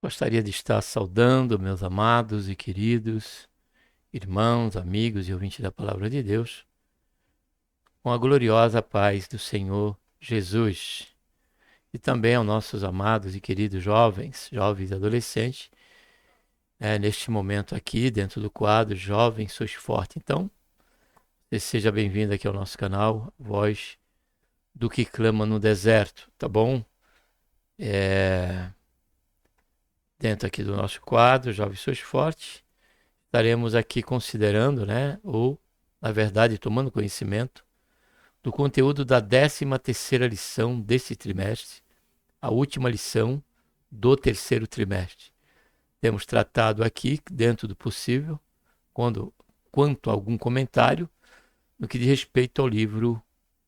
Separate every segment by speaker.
Speaker 1: Gostaria de estar saudando meus amados e queridos irmãos, amigos e ouvintes da Palavra de Deus, com a gloriosa paz do Senhor Jesus. E também aos nossos amados e queridos jovens e adolescentes, neste momento aqui, dentro do quadro Jovem Sois Forte. Então, seja bem-vindo aqui ao nosso canal, Voz do que Clama no Deserto, tá bom? Dentro aqui do nosso quadro Jovem Sois Forte, estaremos aqui considerando, ou, na verdade, tomando conhecimento do conteúdo da 13ª lição desse trimestre, a última lição do terceiro trimestre. Temos tratado aqui, dentro do possível, quanto a algum comentário, no que diz respeito ao livro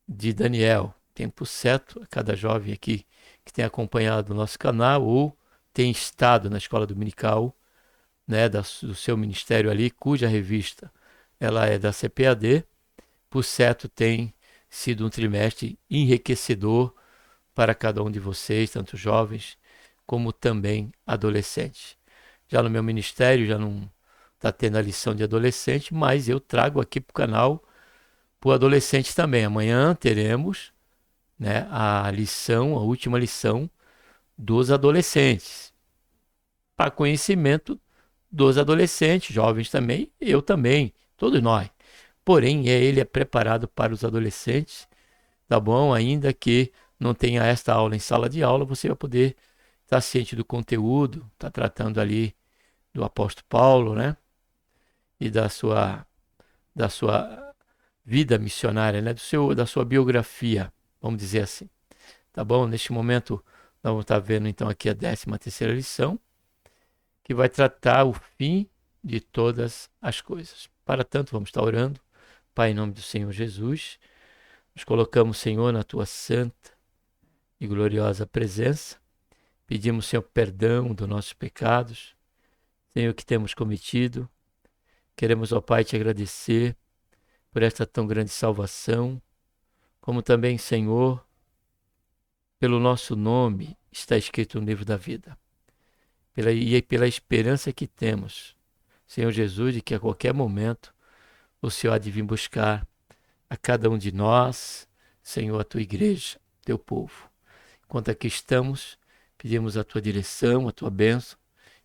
Speaker 1: de Daniel. Tempo certo a cada jovem aqui que tem acompanhado o nosso canal ou tem estado na escola dominical, do seu ministério ali, cuja revista ela é da CPAD, por certo tem sido um trimestre enriquecedor para cada um de vocês, tanto jovens como também adolescentes. Já no meu ministério já não está tendo a lição de adolescente, mas eu trago aqui para o canal para o adolescente também. Amanhã teremos a última lição dos adolescentes, para conhecimento dos adolescentes, jovens também, eu também, todos nós. Porém, ele é preparado para os adolescentes, tá bom? Ainda que não tenha esta aula em sala de aula, você vai poder estar ciente do conteúdo, está tratando ali do apóstolo Paulo, E da sua vida missionária, da sua biografia, vamos dizer assim. Tá bom? Neste momento, nós vamos estar vendo então aqui a 13ª lição, que vai tratar o fim de todas as coisas. Para tanto, vamos estar orando. Pai, em nome do Senhor Jesus, nos colocamos, Senhor, na tua santa e gloriosa presença. Pedimos, Senhor, perdão dos nossos pecados, Senhor, que temos cometido. Queremos, ó Pai, te agradecer por esta tão grande salvação, como também, Senhor, pelo nosso nome está escrito no livro da vida. Pela esperança que temos, Senhor Jesus, de que a qualquer momento o Senhor há de vir buscar a cada um de nós, Senhor, a tua igreja, teu povo. Enquanto aqui estamos, pedimos a tua direção, a tua bênção,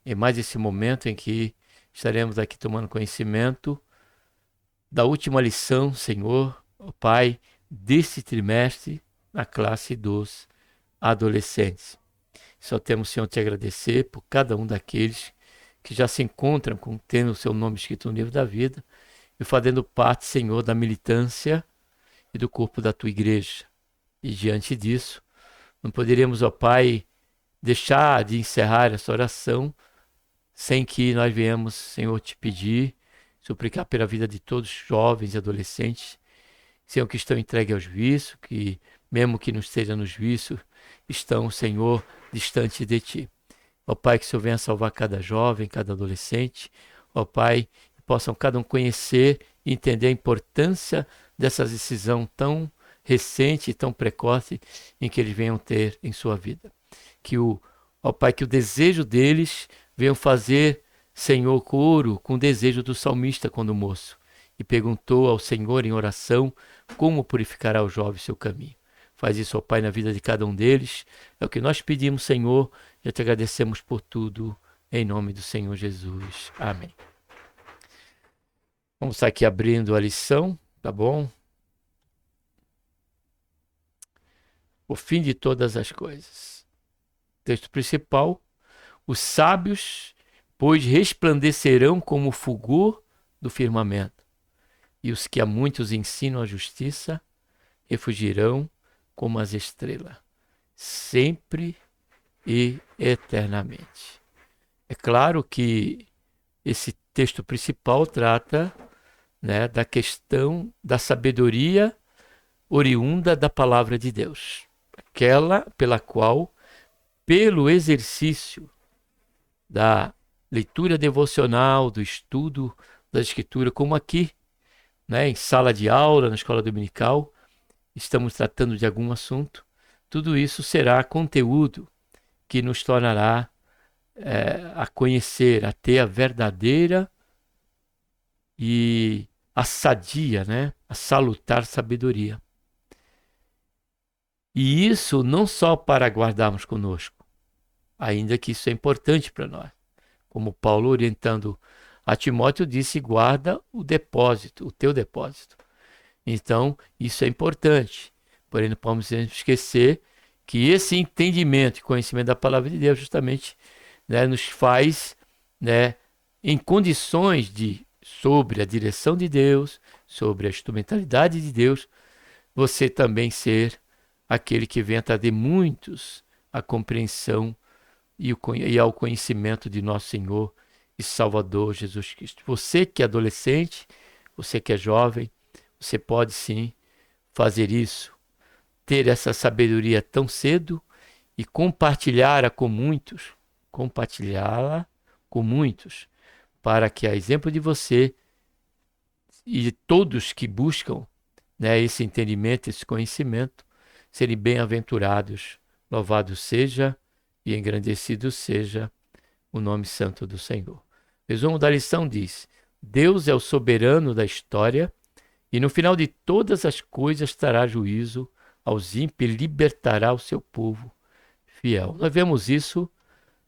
Speaker 1: em mais esse momento em que estaremos aqui tomando conhecimento da última lição, Senhor, ó Pai, desse trimestre na classe dos adolescentes. Só temos, Senhor, te agradecer por cada um daqueles que já se encontram tendo o seu nome escrito no livro da vida e fazendo parte, Senhor, da militância e do corpo da tua igreja. E diante disso, não poderíamos, ó Pai, deixar de encerrar essa oração sem que nós venhamos, Senhor, te pedir, suplicar pela vida de todos os jovens e adolescentes, Senhor, que estão entregues aos vícios, que mesmo que não estejam nos vícios, estão, Senhor, distante de ti. Ó Pai, que o Senhor venha salvar cada jovem, cada adolescente. Ó Pai, que possam cada um conhecer e entender a importância dessa decisão tão recente e tão precoce em que eles venham ter em sua vida. Ó Pai, que o desejo deles venham fazer, Senhor, coro com o desejo do salmista quando moço, e perguntou ao Senhor em oração como purificará o jovem seu caminho. Faz isso, ó Pai, na vida de cada um deles. É o que nós pedimos, Senhor. Já te agradecemos por tudo. Em nome do Senhor Jesus. Amém. Vamos estar aqui abrindo a lição, tá bom? O fim de todas as coisas. Texto principal. Os sábios, pois, resplandecerão como o fulgor do firmamento. E os que a muitos ensinam a justiça, refugirão como as estrelas, sempre e eternamente. É claro que esse texto principal trata da questão da sabedoria oriunda da palavra de Deus, aquela pela qual, pelo exercício da leitura devocional, do estudo da Escritura, como aqui, em sala de aula, na escola dominical, estamos tratando de algum assunto, tudo isso será conteúdo que nos tornará a conhecer, a ter a verdadeira e a sadia, né? A salutar sabedoria. E isso não só para guardarmos conosco, ainda que isso é importante para nós. Como Paulo, orientando a Timóteo, disse: guarda o depósito, o teu depósito. Então, isso é importante. Porém, não podemos esquecer que esse entendimento e conhecimento da palavra de Deus justamente, né, nos faz, né, em condições de, sobre a direção de Deus, sobre a instrumentalidade de Deus, você também ser aquele que venha trazer muitos à compreensão e ao conhecimento de nosso Senhor e Salvador Jesus Cristo. Você que é adolescente, você que é jovem, você pode sim fazer isso, ter essa sabedoria tão cedo e compartilhá-la com muitos, para que, a exemplo de você e de todos que buscam, né, esse entendimento, esse conhecimento, serem bem-aventurados. Louvado seja e engrandecido seja o nome santo do Senhor. O resumo da lição diz: Deus é o soberano da história e no final de todas as coisas trará juízo aos ímpios e libertará o seu povo fiel. Nós vemos isso,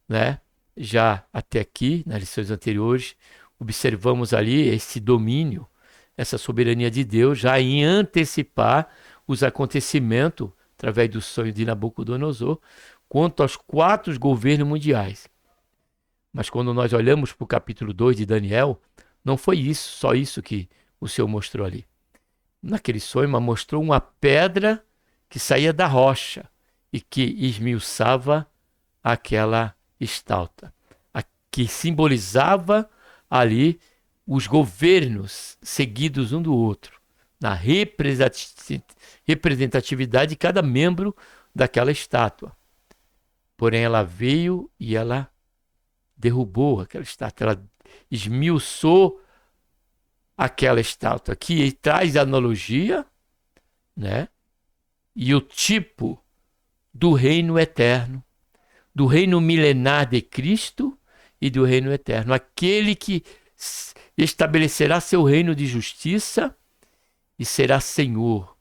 Speaker 1: né, já até aqui, nas lições anteriores, observamos ali esse domínio, essa soberania de Deus, já em antecipar os acontecimentos, através do sonho de Nabucodonosor, quanto aos 4 governos mundiais. Mas quando nós olhamos para o capítulo 2 de Daniel, não foi isso, só isso que o Senhor mostrou ali. Naquele sonho, mas mostrou uma pedra que saía da rocha e que esmiuçava aquela estátua, que simbolizava ali os governos seguidos um do outro, na representatividade de cada membro daquela estátua. Porém, ela veio e ela derrubou aquela estátua, ela esmiuçou aquela estátua, que traz analogia, né? E o tipo do reino eterno, do reino milenar de Cristo e do reino eterno, aquele que estabelecerá seu reino de justiça e será Senhor,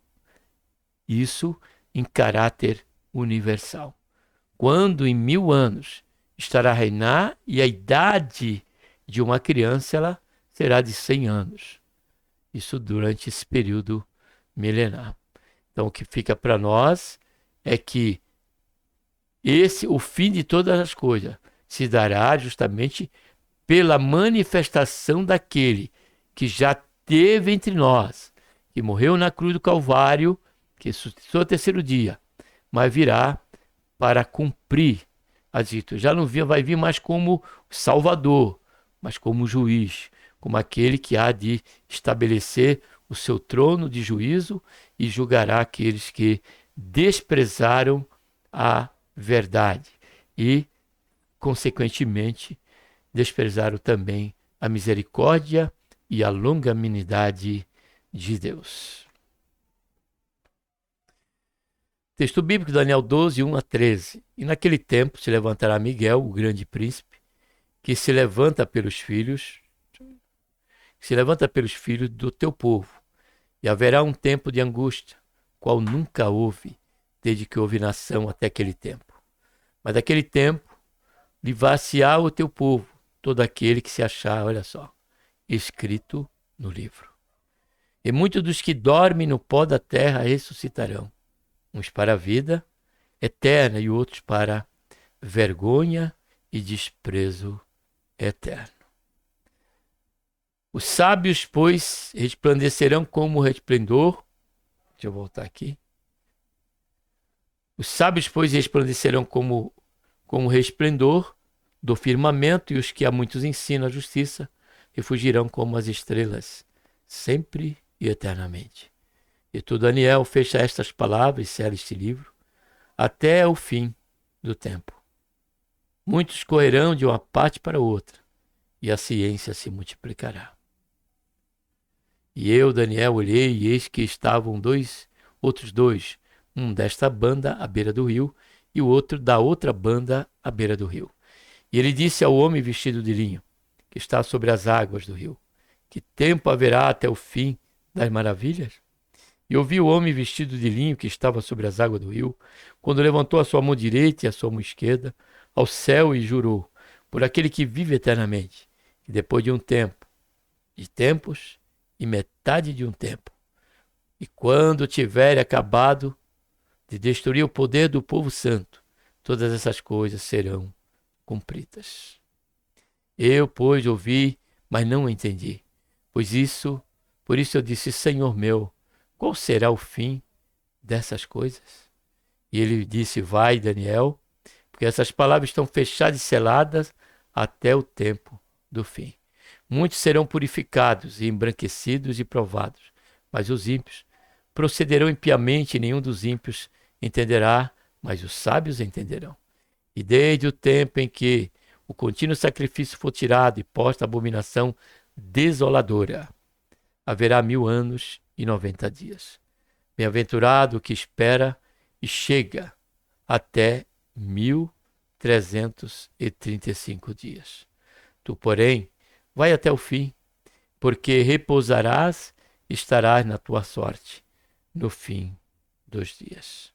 Speaker 1: isso em caráter universal. Quando em 1000 anos estará a reinar e a idade de uma criança ela será de 100 anos. Isso durante esse período milenar. Então o que fica para nós é que o fim de todas as coisas se dará justamente pela manifestação daquele que já teve entre nós, que morreu na cruz do Calvário, que ressuscitou ao 3º dia, mas virá para cumprir as dito. Já não vai vir mais como Salvador, mas como juiz, como aquele que há de estabelecer o seu trono de juízo e julgará aqueles que desprezaram a verdade e, consequentemente, desprezaram também a misericórdia e a longanimidade de Deus. Texto bíblico, Daniel 12, 1 a 13. E naquele tempo se levantará Miguel, o grande príncipe, que se levanta pelos filhos do teu povo. E haverá um tempo de angústia, qual nunca houve, desde que houve nação até aquele tempo. Mas daquele tempo, livrar-se-á o teu povo, todo aquele que se achar, olha só, escrito no livro. E muitos dos que dormem no pó da terra ressuscitarão, uns para a vida eterna e outros para vergonha e desprezo eterno. Os sábios, pois, resplandecerão como resplendor. Deixa eu voltar aqui. Os sábios, pois, resplandecerão como resplendor do firmamento, e os que a muitos ensinam a justiça refugirão como as estrelas, sempre e eternamente. E tu, Daniel, fecha estas palavras e sela este livro até o fim do tempo. Muitos correrão de uma parte para outra, e a ciência se multiplicará. E eu, Daniel, olhei, e eis que estavam outros dois, um desta banda à beira do rio, e o outro da outra banda à beira do rio. E ele disse ao homem vestido de linho, que está sobre as águas do rio: que tempo haverá até o fim das maravilhas? E ouvi o homem vestido de linho que estava sobre as águas do rio, quando levantou a sua mão direita e a sua mão esquerda ao céu e jurou, por aquele que vive eternamente, que depois de um tempo, de tempos e metade de um tempo, e quando tiver acabado de destruir o poder do povo santo, todas essas coisas serão cumpridas. Eu, pois, ouvi, mas não entendi. Por isso eu disse: Senhor meu, qual será o fim dessas coisas? E ele disse: vai, Daniel, porque essas palavras estão fechadas e seladas até o tempo do fim. Muitos serão purificados e embranquecidos e provados, mas os ímpios procederão impiamente, e nenhum dos ímpios entenderá, mas os sábios entenderão. E desde o tempo em que o contínuo sacrifício for tirado e posta a abominação desoladora, haverá 1090 dias. Bem-aventurado o que espera e chega até 1335 dias. Tu, porém, vai até o fim, porque repousarás e estarás na tua sorte no fim dos dias.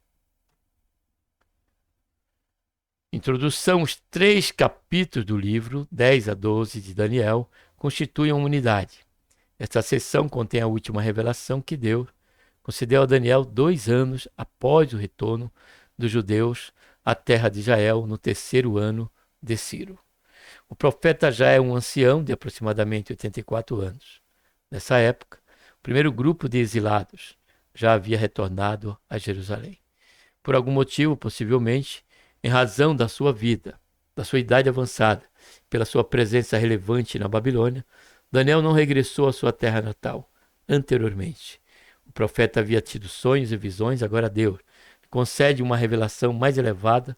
Speaker 1: Introdução: os 3 capítulos do livro, 10 a 12 de Daniel, constituem uma unidade. Esta seção contém a última revelação que Deus concedeu a Daniel 2 anos após o retorno dos judeus à terra de Israel, no 3º ano de Ciro. O profeta já é um ancião de aproximadamente 84 anos. Nessa época, o primeiro grupo de exilados já havia retornado a Jerusalém. Por algum motivo, possivelmente, em razão da sua vida, da sua idade avançada, pela sua presença relevante na Babilônia, Daniel não regressou à sua terra natal anteriormente. O profeta havia tido sonhos e visões, agora Deus concede uma revelação mais elevada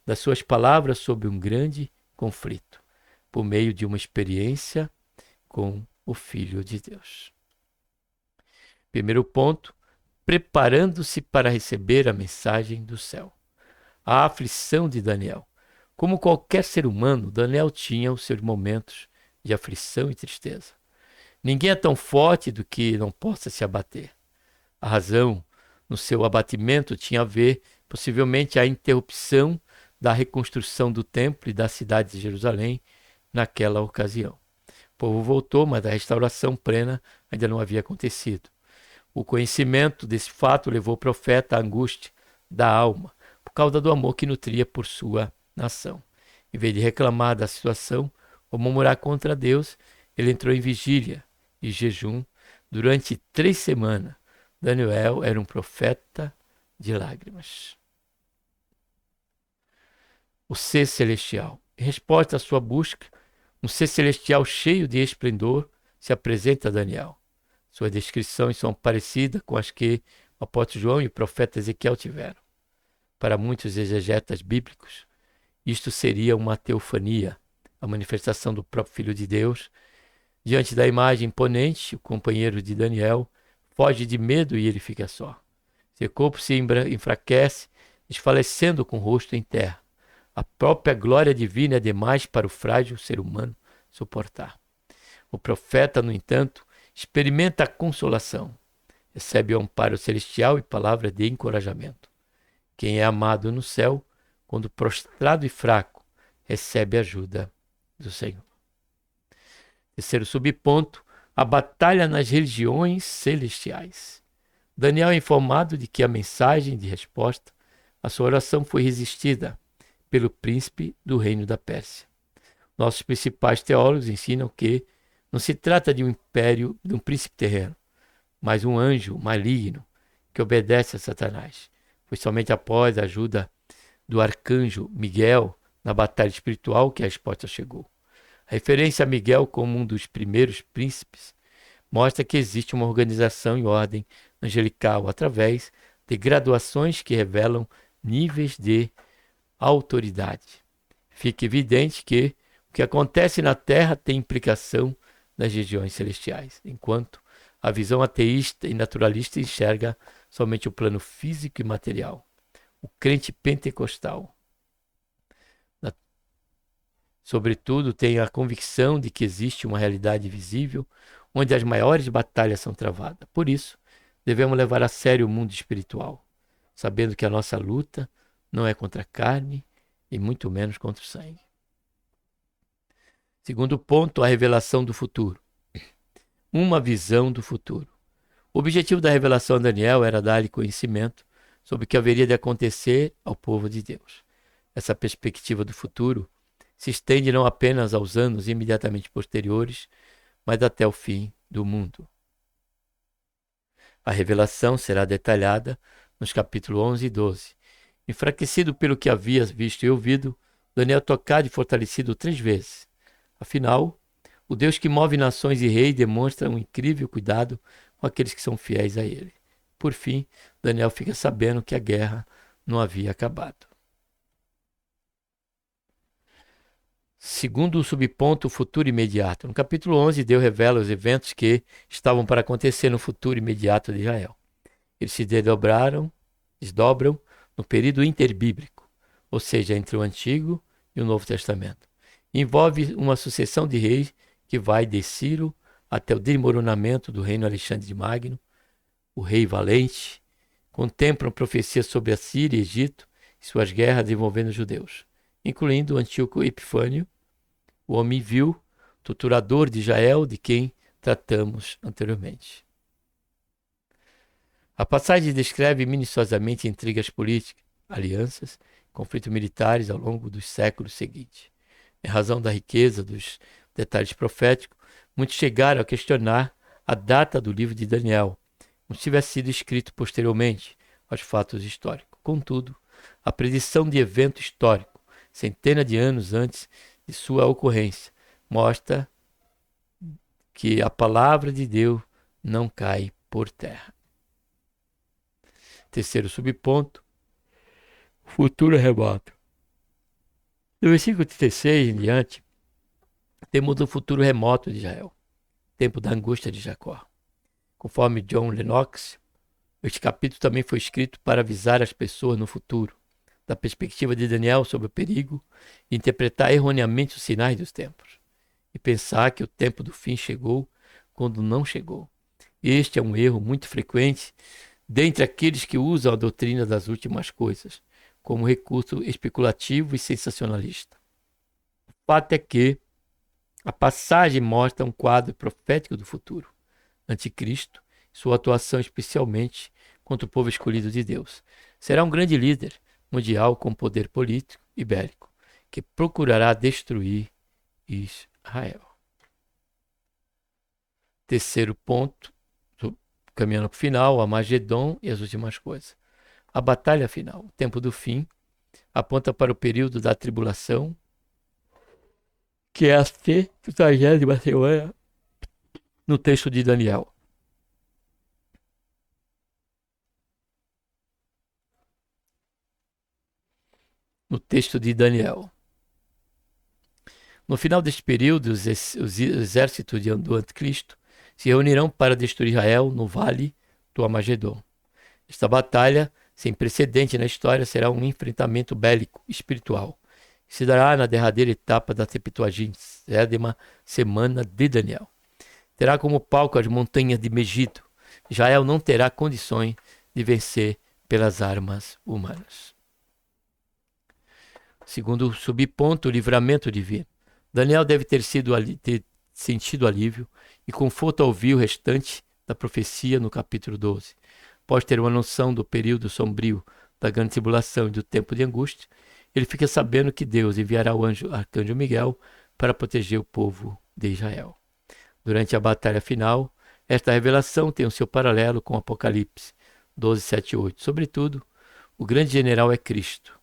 Speaker 1: das suas palavras sobre um grande conflito, por meio de uma experiência com o Filho de Deus. Primeiro ponto: preparando-se para receber a mensagem do céu. A aflição de Daniel. Como qualquer ser humano, Daniel tinha os seus momentos de aflição e tristeza. Ninguém é tão forte do que não possa se abater. A razão no seu abatimento tinha a ver, possivelmente, a interrupção da reconstrução do templo e da cidade de Jerusalém naquela ocasião. O povo voltou, mas a restauração plena ainda não havia acontecido. O conhecimento desse fato levou o profeta à angústia da alma, por causa do amor que nutria por sua nação. Em vez de reclamar da situação ou murmurar contra Deus, ele entrou em vigília e jejum durante 3 semanas. Daniel era um profeta de lágrimas. O ser celestial. Em resposta à sua busca, um ser celestial cheio de esplendor se apresenta a Daniel. Suas descrições são parecidas com as que o apóstolo João e o profeta Ezequiel tiveram. Para muitos exegetas bíblicos, isto seria uma teofania, a manifestação do próprio Filho de Deus. Diante da imagem imponente, o companheiro de Daniel foge de medo e ele fica só. Seu corpo se enfraquece, desfalecendo com o rosto em terra. A própria glória divina é demais para o frágil ser humano suportar. O profeta, no entanto, experimenta a consolação. Recebe o amparo celestial e palavras de encorajamento. Quem é amado no céu, quando prostrado e fraco, recebe a ajuda do Senhor. Terceiro subponto: a batalha nas regiões celestiais. Daniel é informado de que a mensagem de resposta à sua oração foi resistida pelo príncipe do reino da Pérsia. Nossos principais teólogos ensinam que não se trata de um império, de um príncipe terreno, mas um anjo maligno que obedece a Satanás. Foi somente após a ajuda do arcanjo Miguel na batalha espiritual que a resposta chegou. A referência a Miguel como um dos primeiros príncipes mostra que existe uma organização e ordem angelical através de graduações que revelam níveis de autoridade. Fica evidente que o que acontece na Terra tem implicação nas regiões celestiais, enquanto a visão ateísta e naturalista enxerga somente o plano físico e material. O crente pentecostal Sobretudo, tenho a convicção de que existe uma realidade visível onde as maiores batalhas são travadas. Por isso, devemos levar a sério o mundo espiritual, sabendo que a nossa luta não é contra a carne e muito menos contra o sangue. Segundo ponto, a revelação do futuro. Uma visão do futuro. O objetivo da revelação a Daniel era dar-lhe conhecimento sobre o que haveria de acontecer ao povo de Deus. Essa perspectiva do futuro se estende não apenas aos anos imediatamente posteriores, mas até o fim do mundo. A revelação será detalhada nos capítulos 11 e 12. Enfraquecido pelo que havia visto e ouvido, Daniel tocado e fortalecido 3 vezes. Afinal, o Deus que move nações e reis demonstra um incrível cuidado com aqueles que são fiéis a ele. Por fim, Daniel fica sabendo que a guerra não havia acabado. Segundo o subponto, o futuro imediato. No capítulo 11, Deus revela os eventos que estavam para acontecer no futuro imediato de Israel. Eles se desdobram no período interbíblico, ou seja, entre o Antigo e o Novo Testamento. Envolve uma sucessão de reis que vai de Ciro até o desmoronamento do reino Alexandre de Magno, o rei valente. Contemplam profecias sobre a Síria e Egito e suas guerras envolvendo os judeus, incluindo Antíoco Epifânio, o homem vil, torturador de Israel, de quem tratamos anteriormente. A passagem descreve minuciosamente intrigas políticas, alianças, conflitos militares ao longo dos séculos seguintes. Em razão da riqueza dos detalhes proféticos, muitos chegaram a questionar a data do livro de Daniel, como se tivesse sido escrito posteriormente aos fatos históricos. Contudo, a predição de evento histórico, centenas de anos antes de sua ocorrência, mostra que a palavra de Deus não cai por terra. Terceiro subponto, futuro remoto. Do versículo 36 em diante, temos o futuro remoto de Israel, tempo da angústia de Jacó. Conforme John Lennox, este capítulo também foi escrito para avisar as pessoas no futuro, da perspectiva de Daniel sobre o perigo de interpretar erroneamente os sinais dos tempos e pensar que o tempo do fim chegou quando não chegou. Este é um erro muito frequente dentre aqueles que usam a doutrina das últimas coisas como recurso especulativo e sensacionalista. O fato é que a passagem mostra um quadro profético do futuro. Anticristo, sua atuação especialmente contra o povo escolhido de Deus. Será um grande líder mundial com poder político e bélico, que procurará destruir Israel. Terceiro ponto, caminhando para o final, o Armagedon e as últimas coisas. A batalha final, o tempo do fim, aponta para o período da tribulação, que é a 70ª semana no texto de Daniel. No texto de Daniel. No final deste período, os exércitos do anticristo se reunirão para destruir Israel no vale do Armagedon. Esta batalha, sem precedente na história, será um enfrentamento bélico espiritual, que se dará na derradeira etapa da 70ª semana de Daniel. Terá como palco as montanhas de Megido. Israel não terá condições de vencer pelas armas humanas. Segundo o subponto, o livramento divino. Daniel deve ter sentido alívio e conforto ao ouvir o restante da profecia no capítulo 12. Após ter uma noção do período sombrio da grande tribulação e do tempo de angústia, ele fica sabendo que Deus enviará o arcanjo Miguel para proteger o povo de Israel. Durante a batalha final, esta revelação tem o seu paralelo com Apocalipse 12, 7 e 8. Sobretudo, o grande general é Cristo.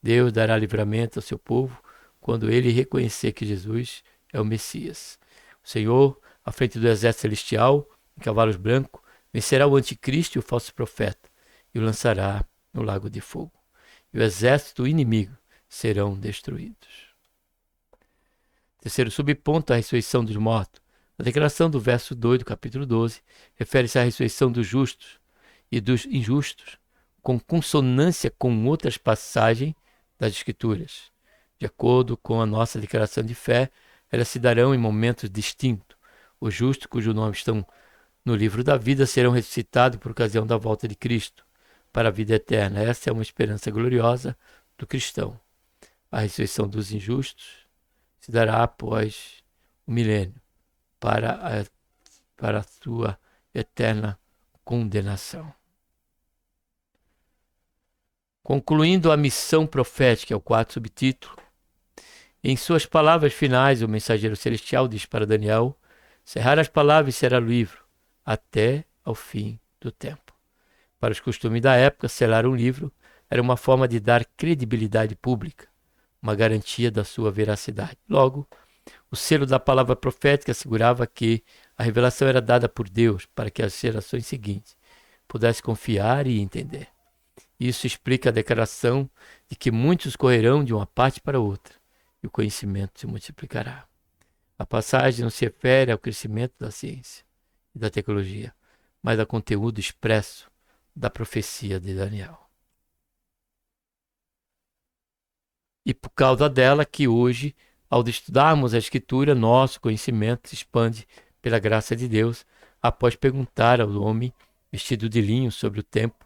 Speaker 1: Deus dará livramento ao seu povo quando ele reconhecer que Jesus é o Messias. O Senhor, à frente do exército celestial, em cavalos brancos, vencerá o anticristo e o falso profeta e o lançará no lago de fogo. E o exército inimigo serão destruídos. Terceiro subponto, a ressurreição dos mortos. A declaração do verso 2 do capítulo 12 refere-se à ressurreição dos justos e dos injustos, com consonância com outras passagens das Escrituras. De acordo com a nossa declaração de fé, elas se darão em momentos distintos. Os justos, cujo nome estão no livro da vida, serão ressuscitados por ocasião da volta de Cristo para a vida eterna. Essa é uma esperança gloriosa do cristão. A ressurreição dos injustos se dará após o milênio para a sua eterna condenação. Concluindo a missão profética, é o quarto subtítulo. Em suas palavras finais, o mensageiro celestial diz para Daniel: cerrar as palavras e será livre até ao fim do tempo. Para os costumes da época, selar um livro era uma forma de dar credibilidade pública, uma garantia da sua veracidade. Logo, o selo da palavra profética assegurava que a revelação era dada por Deus para que as gerações seguintes pudessem confiar e entender. Isso explica a declaração de que muitos correrão de uma parte para outra e o conhecimento se multiplicará. A passagem não se refere ao crescimento da ciência e da tecnologia, mas ao conteúdo expresso da profecia de Daniel. E por causa dela que hoje, ao estudarmos a Escritura, nosso conhecimento se expande pela graça de Deus, após perguntar ao homem vestido de linho sobre o tempo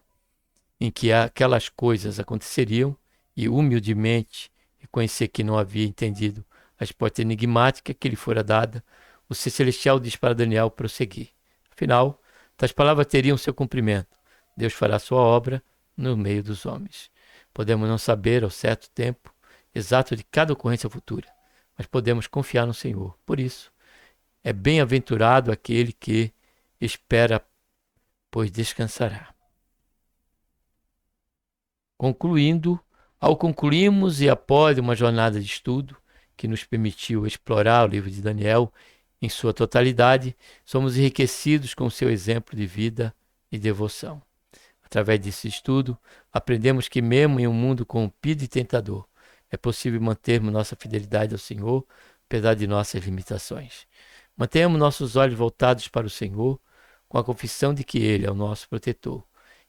Speaker 1: em que aquelas coisas aconteceriam e humildemente reconhecer que não havia entendido a resposta enigmática que lhe fora dada, o ser celestial diz para Daniel prosseguir. Afinal, tais palavras teriam seu cumprimento. Deus fará sua obra no meio dos homens. Podemos não saber ao certo tempo exato de cada ocorrência futura, mas podemos confiar no Senhor. Por isso, é bem-aventurado aquele que espera, pois descansará. Ao concluirmos e após uma jornada de estudo que nos permitiu explorar o livro de Daniel em sua totalidade, somos enriquecidos com seu exemplo de vida e devoção. Através desse estudo, aprendemos que mesmo em um mundo corrompido e tentador, é possível mantermos nossa fidelidade ao Senhor, apesar de nossas limitações. Mantenhamos nossos olhos voltados para o Senhor, com a confissão de que Ele é o nosso protetor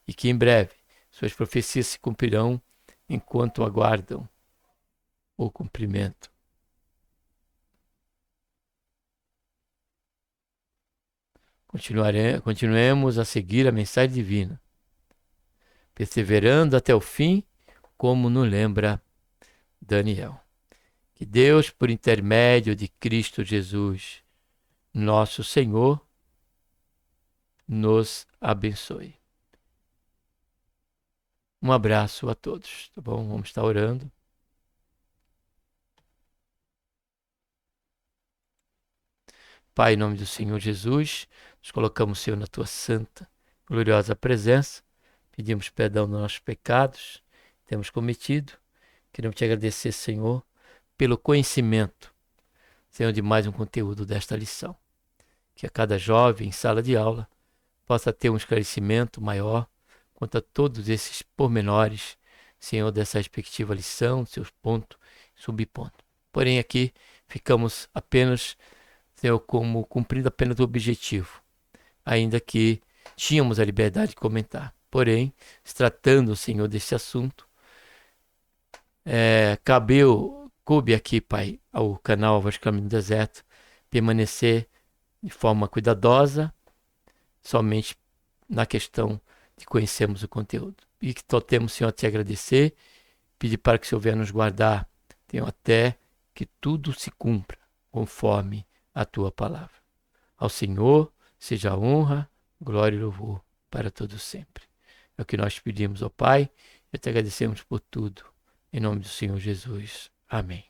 Speaker 1: e que em breve suas profecias se cumprirão enquanto aguardam o cumprimento. Continuemos a seguir a mensagem divina, perseverando até o fim, como nos lembra Daniel. Que Deus, por intermédio de Cristo Jesus, nosso Senhor, nos abençoe. Um abraço a todos, tá bom? Vamos estar orando. Pai, em nome do Senhor Jesus, nos colocamos, Senhor, na tua santa, gloriosa presença. Pedimos perdão dos nossos pecados que temos cometido. Queremos te agradecer, Senhor, pelo conhecimento, Senhor, de mais um conteúdo desta lição. Que a cada jovem em sala de aula possa ter um esclarecimento maior quanto a todos esses pormenores, Senhor, dessa respectiva lição, seus pontos e subpontos. Porém, aqui ficamos apenas, Senhor, como cumprindo apenas o objetivo, ainda que tínhamos a liberdade de comentar. Porém, se tratando, Senhor, desse assunto, coube aqui, Pai, ao canal A Voz do Caminho do Deserto, permanecer de forma cuidadosa, somente na questão de conhecermos o conteúdo. E que só temos, Senhor, a te agradecer, pedir para que o Senhor venha nos guardar, Senhor, até que tudo se cumpra conforme a tua palavra. Ao Senhor seja a honra, glória e louvor para todos sempre. É o que nós pedimos ao Pai e te agradecemos por tudo. Em nome do Senhor Jesus. Amém.